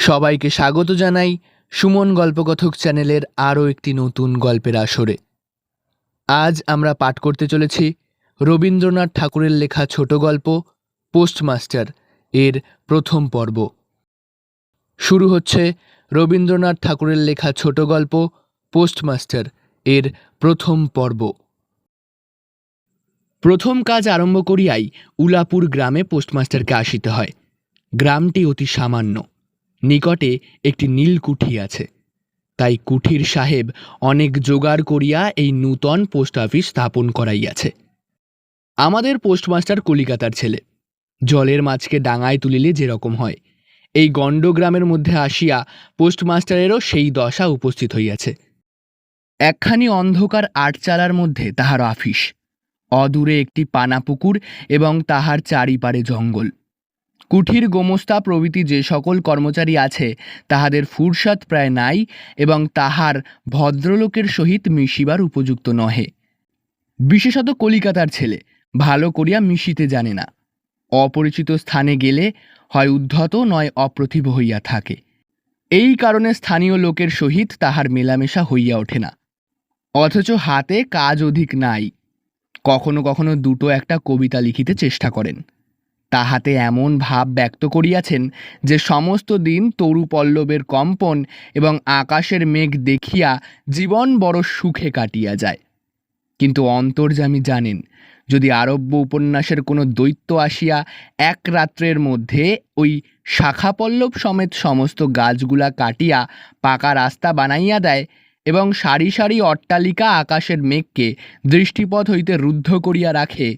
সবাইকে স্বাগত জানাই সুমন গল্পকথক চ্যানেলের আরও একটি নতুন গল্পের আসরে। আজ আমরা পাঠ করতে চলেছি রবীন্দ্রনাথ ঠাকুরের লেখা ছোট গল্প পোস্টমাস্টার এর প্রথম পর্ব। শুরু হচ্ছে রবীন্দ্রনাথ ঠাকুরের লেখা ছোট গল্প পোস্টমাস্টার এর প্রথম পর্ব। প্রথম কাজ আরম্ভ করিয়াই উলাপুর গ্রামে পোস্টমাস্টারকে আসিতে হয়। গ্রামটি অতি সামান্য, নিকটে একটি নীলকুঠি আছে, তাই কুঠির সাহেব অনেক জোগাড় করিয়া এই নূতন পোস্ট অফিস স্থাপন করাইয়াছে। আমাদের পোস্টমাস্টার কলিকাতার ছেলে, জলের মাছকে ডাঙায় তুলিলে যেরকম হয়, এই গণ্ড গ্রামের মধ্যে আসিয়া পোস্টমাস্টারেরও সেই দশা উপস্থিত হইয়াছে। একখানি অন্ধকার আটচালার মধ্যে তাহার অফিস, অদূরে একটি পানাপুকুর এবং তাহার চারিপারে জঙ্গল। কুঠির গোমস্তা প্রভৃতি যে সকল কর্মচারী আছে তাহাদের ফুরসত প্রায় নাই এবং তাহার ভদ্রলোকের সহিত মিশিবার উপযুক্ত নহে। বিশেষত কলিকাতার ছেলে ভালো করিয়া মিশিতে জানে না, অপরিচিত স্থানে গেলে হয় উদ্ধত নয় অপ্রতিভ হইয়া থাকে। এই কারণে স্থানীয় লোকের সহিত তাহার মেলামেশা হইয়া ওঠে না। অথচ হাতে কাজ অধিক নাই, কখনো কখনো দুটো একটা কবিতা লিখিতে চেষ্টা করেন। তাহাতে এমন ভাব ব্যক্ত করিয়াছেন যে সমস্ত দিন তরু পল্লবের কম্পন এবং আকাশের মেঘ দেখিয়া জীবন বড় সুখে কাটিয়া যায়। কিন্তু অন্তর্যামী জানেন, যদি আরব্য উপন্যাসের কোনো দৈত্য আসিয়া এক রাত্রের মধ্যে ওই শাখাপল্লব সমেত সমস্ত গাছগুলা কাটিয়া পাকা রাস্তা বানাইয়া দেয় এবং সারি সারি অট্টালিকা আকাশের মেঘকে দৃষ্টিপথ হইতে রুদ্ধ করিয়া রাখে,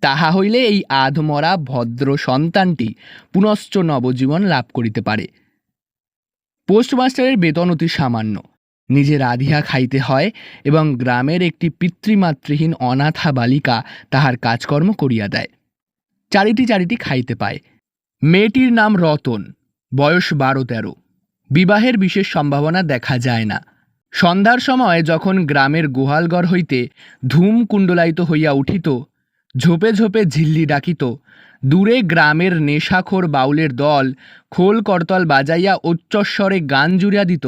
তাহা হইলে এই আধমরা ভদ্র সন্তানটি পুনশ্চ নবজীবন লাভ করিতে পারে। পোস্টমাস্টারের বেতন অতি সামান্য, নিজে রাঁধিয়া খাইতে হয় এবং গ্রামের একটি পিতৃমাতৃহীন অনাথা বালিকা তাহার কাজকর্ম করিয়া দেয়। চারিটি খাইতে পায়। মেয়েটির নাম রতন, বয়স 12-13, বিবাহের বিশেষ সম্ভাবনা দেখা যায় না। সন্ধ্যার সময় যখন গ্রামের গোহালঘর হইতে ধূম কুণ্ডলায়িত হইয়া উঠিত, ঝোপে ঝোপে ঝিল্লি ডাকিত, দূরে গ্রামের নেশাখোর বাউলের দল খোল করতল বাজাইয়া উচ্চস্বরে গান জুড়িয়া দিত,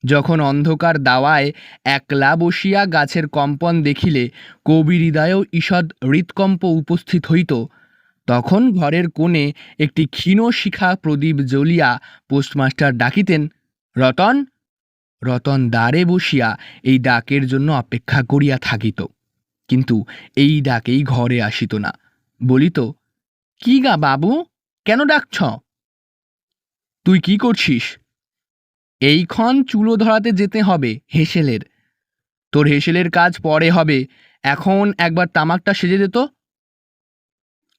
যখন অন্ধকার দাওয়ায় একলা বসিয়া গাছের কম্পন দেখিলে কবি হৃদয়েও ঈষৎ হৃৎকম্প উপস্থিত হইত, তখন ঘরের কোণে একটি ক্ষীণ শিখা প্রদীপ জ্বলিয়া পোস্টমাস্টার ডাকিতেন, রতন। রতন দ্বারে বসিয়া এই ডাকের জন্য অপেক্ষা করিয়া থাকিত, কিন্তু এই ডাকেই ঘরে আসিত না। বলিত, কি গা বাবু, কেন ডাকছ? তুই কি করছিস? এইক্ষণ চুলো ধরাতে যেতে হবে হেসেলের। তোর হেসেলের কাজ পরে হবে, এখন একবার তামাকটা সেজে দে তো।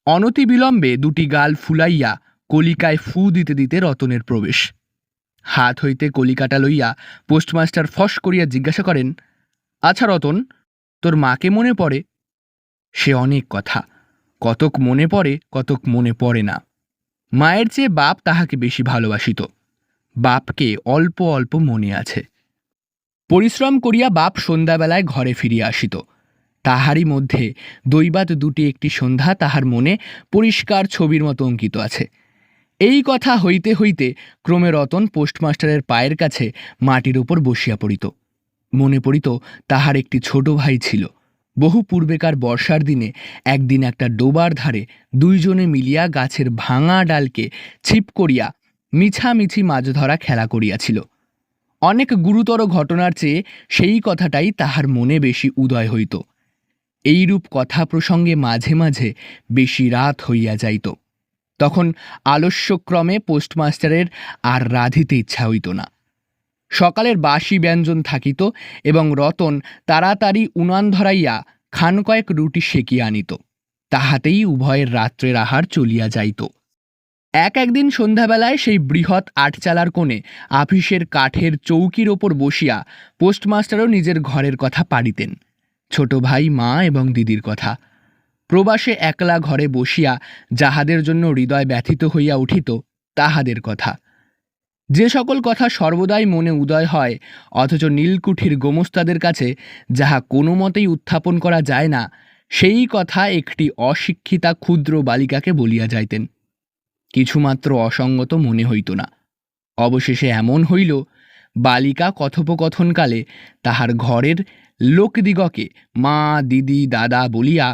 অনতি বিলম্বে দুটি গাল ফুলাইয়া কলিকায় ফু দিতে দিতে রতনের প্রবেশ। হাত হইতে কলিকাটা লইয়া পোস্টমাস্টার ফস করিয়া জিজ্ঞাসা করেন, আচ্ছা রতন, তোর মাকে মনে পড়ে? সে অনেক কথা, কতক মনে পড়ে, কতক মনে পড়ে না। মায়ের চেয়ে বাপ তাহাকে বেশি ভালোবাসিত, বাপকে অল্প অল্প মনে আছে। পরিশ্রম করিয়া বাপ সন্ধ্যাবেলায় ঘরে ফিরিয়া আসিত, তাহারই মধ্যে দৈবাত দুটি একটি সন্ধ্যা তাহার মনে পরিষ্কার ছবির মতো অঙ্কিত আছে। এই কথা হইতে হইতে ক্রমে রতন পোস্টমাস্টারের পায়ের কাছে মাটির উপর বসিয়া পড়িত। মনে পড়িত তাহার একটি ছোট ভাই ছিল, বহু পূর্বেকার বর্ষার দিনে একদিন একটা ডোবার ধারে দুইজনে মিলিয়া গাছের ভাঙা ডালকে ছিপ করিয়া মিছামিছি মাছ ধরা খেলা করিয়াছিল। অনেক গুরুতর ঘটনার চেয়ে সেই কথাটাই তাহার মনে বেশি উদয় হইত। এইরূপ কথা প্রসঙ্গে মাঝে মাঝে বেশি রাত হইয়া যাইত, তখন আলস্যক্রমে পোস্টমাস্টারের আর রাঁধিতে ইচ্ছা হইত না। সকালের বাসি ব্যঞ্জন থাকিত এবং রতন তাড়াতাড়ি উনান ধরাইয়া খান কয়েক রুটি সেকিয়া আনিত, তাহাতেই উভয়ের রাত্রের আহার চলিয়া যাইত। একদিন সন্ধ্যাবেলায় সেই বৃহৎ আটচালার কোণে আফিসের কাঠের চৌকির ওপর বসিয়া পোস্টমাস্টারও নিজের ঘরের কথা পাড়িতেন, ছোট ভাই, মা এবং দিদির কথা। প্রবাসে একলা ঘরে বসিয়া যাহাদের জন্য হৃদয় ব্যথিত হইয়া উঠিত তাহাদের কথা, যে সকল কথা সর্বদাই মনে উদয় হয় অথচ নীলকুঠির গোমস্তাদের কাছে যাহা কোনো মতেই উত্থাপন করা যায় না, সেই কথা একটি অশিক্ষিতা ক্ষুদ্র বালিকাকে বলিয়া যাইতেন। কিছুমাত্র অসঙ্গত মনে হইত না। অবশেষে এমন হইল, বালিকা কথোপকথনকালে তাহার ঘরের লোকদিগকে মা, দিদি, দাদা বলিয়া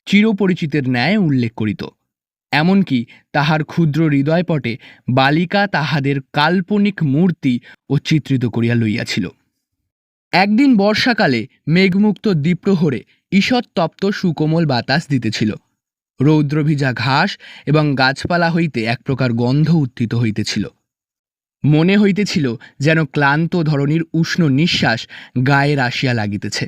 চিরপরিচিতের ন্যায় উল্লেখ করিত। এমনকি তাহার ক্ষুদ্র হৃদয়পটে বালিকা তাহাদের কাল্পনিক মূর্তি ও চিত্রিত করিয়া লইয়াছিল। একদিন বর্ষাকালে মেঘমুক্ত দ্বীপ্রহরে ঈষৎ তপ্ত সুকোমল বাতাস দিতেছিল। রৌদ্রভিজা ঘাস এবং গাছপালা হইতে এক প্রকার গন্ধ উত্থিত হইতেছিল। মনে হইতেছিল যেন ক্লান্ত ধরনীর উষ্ণ নিঃশ্বাস গায়ে আসিয়া লাগিতেছে,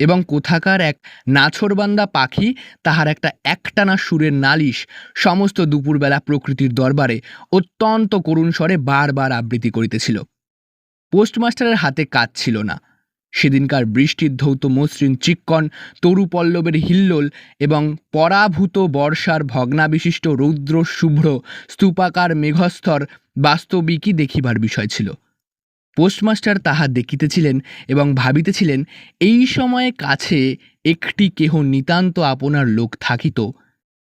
এবং কোথাকার এক নাছোড়বান্দা পাখি তাহার একটা একটানা সুরের নালিশ সমস্ত দুপুরবেলা প্রকৃতির দরবারে অত্যন্ত করুণ স্বরে বারবার আবৃত্তি করিতেছিল। পোস্টমাস্টারের হাতে কাজ ছিল না। সেদিনকার বৃষ্টির ধৌত মসৃণ চিক্কণ, তরু পল্লবের হিল্লোল এবং পরাভূত বর্ষার ভগ্নাবিশিষ্ট রৌদ্র শুভ্র স্তূপাকার মেঘস্তর বাস্তবিকই দেখিবার বিষয় ছিল। পোস্টমাস্টার তাহা দেখিতেছিলেন এবং ভাবিতেছিলেন, এই সময়ে কাছে একটি কেহ নিতান্ত আপনার লোক থাকিত,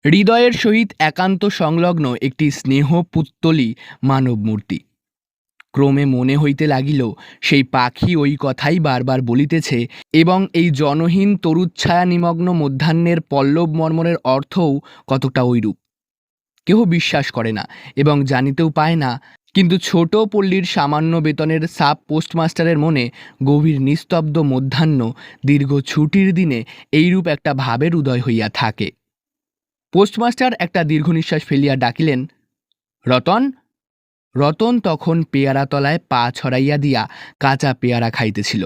হৃদয়ের সহিত একান্ত সংলগ্ন একটি স্নেহ পুত্তলী মানব মূর্তি। ক্রমে মনে হইতে লাগিল সেই পাখি ওই কথাই বারবার বলিতেছে, এবং এই জনহীন তরুচ্ছায়া নিমগ্ন মধ্যাহ্নের পল্লব মর্মরের অর্থও কতটা ঐরূপ। কেহ বিশ্বাস করে না এবং জানিতেও পায় না, কিন্তু ছোট পল্লীর সামান্য বেতনের সাব পোস্টমাস্টারের মনে গভীর নিস্তব্ধ মধ্যাহ্ন দীর্ঘ ছুটির দিনে এইরূপ একটা ভাবের উদয় হইয়া থাকে। পোস্টমাস্টার একটা দীর্ঘ নিঃশ্বাস ফেলিয়া ডাকিলেন, রতন। রতন তখন পেয়ারা তলায় পা ছড়াইয়া দিয়া কাঁচা পেয়ারা খাইতেছিল।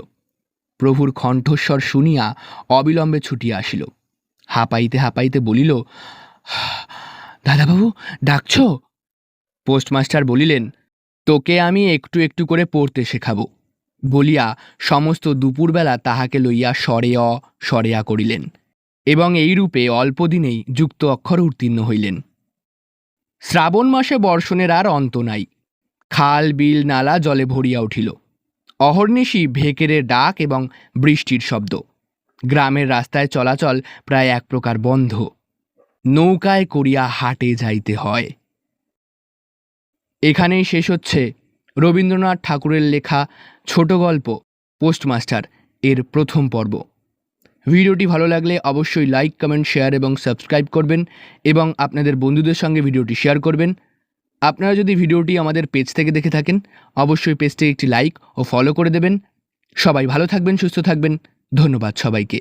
প্রভুর কণ্ঠস্বর শুনিয়া অবিলম্বে ছুটিয়া আসিল। হাঁপাইতে হাঁপাইতে বলিল, দাদাবাবু ডাকছ? পোস্টমাস্টার বলিলেন, তোকে আমি একটু একটু করে পড়তে শেখাবো বলিয়া সমস্ত দুপুরবেলা তাহাকে লইয়া সরেয়া করিলেন, এবং এইরূপে অল্পদিনেই যুক্ত অক্ষর উত্তীর্ণ হইলেন। শ্রাবণ মাসে বর্ষণের আর অন্ত নাই। খাল, বিল, নালা জলে ভরিয়া উঠিল। অহর্নিশি ভেকেরের ডাক এবং বৃষ্টির শব্দ। গ্রামের রাস্তায় চলাচল প্রায় এক প্রকার বন্ধ। নৌকায় করিয়া হাটে যাইতে হয়। এখানেই শেষ হচ্ছে রবীন্দ্রনাথ ঠাকুরের লেখা ছোট গল্প পোস্টমাস্টার এর প্রথম পর্ব। ভিডিওটি ভালো লাগলে অবশ্যই লাইক, কমেন্ট, শেয়ার এবং সাবস্ক্রাইব করবেন, এবং আপনাদের বন্ধুদের সঙ্গে ভিডিওটি শেয়ার করবেন। আপনারা যদি ভিডিওটি আমাদের পেজ থেকে দেখে থাকেন, অবশ্যই পেজটি একটি লাইক ও ফলো করে দেবেন। সবাই ভালো থাকবেন, সুস্থ থাকবেন। ধন্যবাদ সবাইকে।